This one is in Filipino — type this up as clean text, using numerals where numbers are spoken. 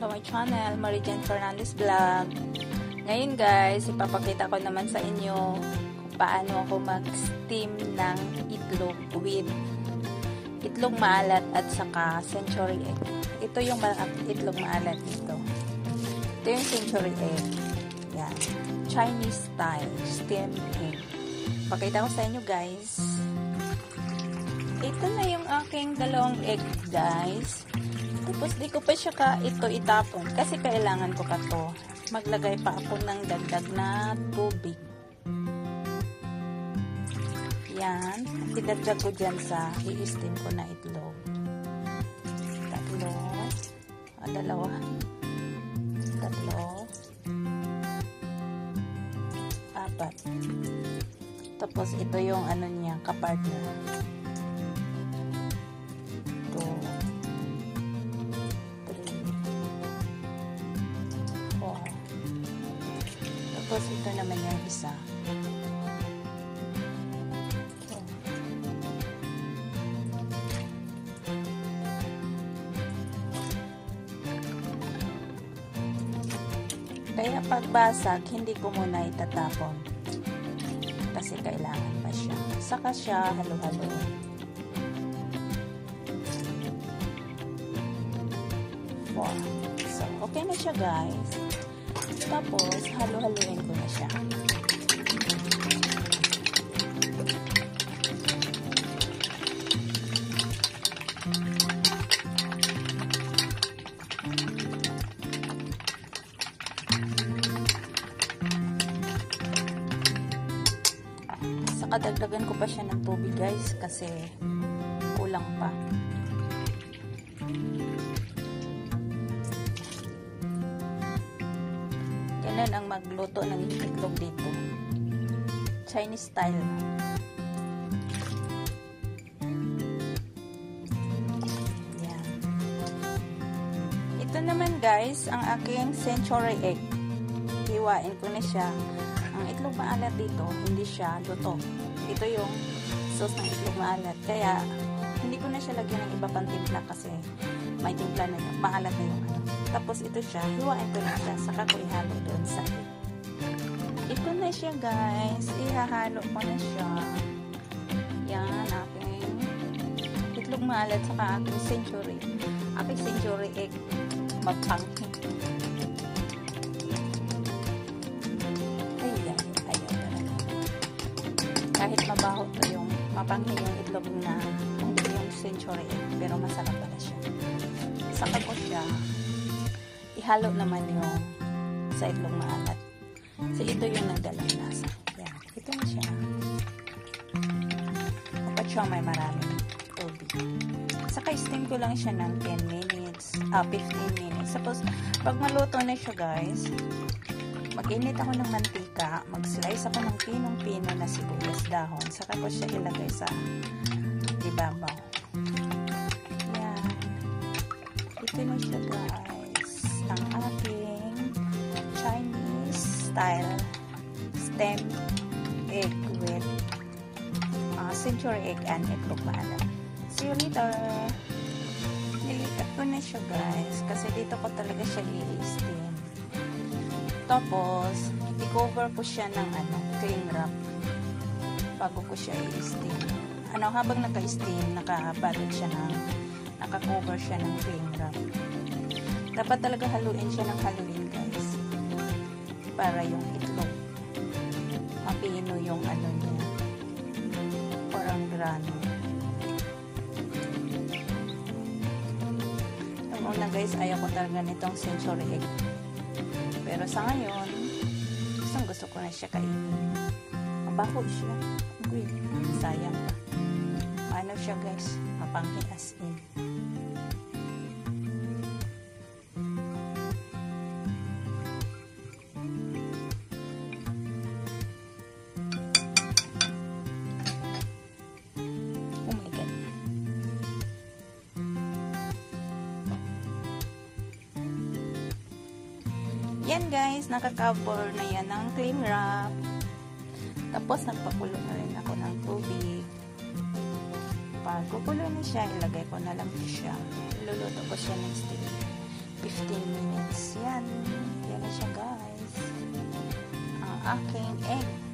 to my channel, Marijan Fernandez Vlog. Ngayon guys, ipapakita ko naman sa inyo kung paano ako mag-steam ng itlog with itlog maalat at saka century egg. Ito yung itlog maalat dito. Ito yung century egg. Yan. Chinese style steamed egg. Pakita ko sa inyo guys. Ito na yung aking dalawang egg guys. Tapos di ko pa siya ito itapon kasi kailangan ko pa to. Maglagay pa ako ng dagdag na tubig. Yan. Idagdag ko dyan sa i-steam ko na itlog. Dalawa. Tatlo. Apat. Tapos ito yung ano niya, kapartner. Tapos ito naman yung isa. Kaya pagbasag, hindi ko muna itatapon. Kasi kailangan pa siya. Saka siya halo-halo. Wow. So, okay na siya guys. Tapos, halo-haloin ko na siya. Saka dagdagan ko pa siya ng tubig guys kasi kulang pa. Ganun ang magluto ng itlog dito. Chinese style. Yan. Ito naman guys, ang aking century egg. Hiwain ko na siya. Ang itlog maalat dito, hindi siya luto. Ito yung sauce ng itlog maalat. Kaya, hindi ko na siya lagyan ng iba pang timpla kasi may timpla na yun. Maalat na yung ano. Tapos ito siya, hiwain ko na siya, saka ko ihalo doon sa egg. Ito na siya guys, ihahalo ko na siya. Yan, aking itlog maalat, saka aking century egg, magpangkin. Ayan. Kahit mabaho to yung, mapangkin yung itlog na, yung century egg, pero masarap pala siya. Saka ko siya, ihalo naman yung sa itlog maalat. So, ito yung nagdalang lasa. Yan. Ito na siya. Dapat siya may maraming tubig. Saka steam ko lang siya ng 10 minutes, 15 minutes. Suppose, pag maluto na siya guys, mag-init ako ng mantika, mag-slice ako ng pinong-pino na sibuyas dahon. Saka ko siya ilagay sa ibabaw. Yan. Ito na siya guys. Ang aking Chinese style steamed egg with century egg and itlog maalat. See you later. Nilipat ko na siya guys kasi dito ko talaga siya i-steam. Tapos i-cover ko siya ng cling wrap bago ko siya i-steam. Habang naka-steam, nakabalot siya naka-cover siya ng cling wrap. Dapat talaga haluin siya ng haluin guys. Para yung itlog mapino yung niya. Parang grano. Yung una guys, ayaw ko talaga nitong century egg. Pero sa ngayon, gusto ko na siya kainin. Mabaho siya. Uy, sayang pa. Paano siya guys? Mapangkin as in. Yan guys, nakaka-cover na yan ng cling wrap. Tapos nagpakulo na rin ako ng tubig. Pag kukulo na siya, ilagay ko na lang siya. Iluluto ko siya ng steam. 15 minutes. Yan. Yan na siya, guys. Ang aking egg.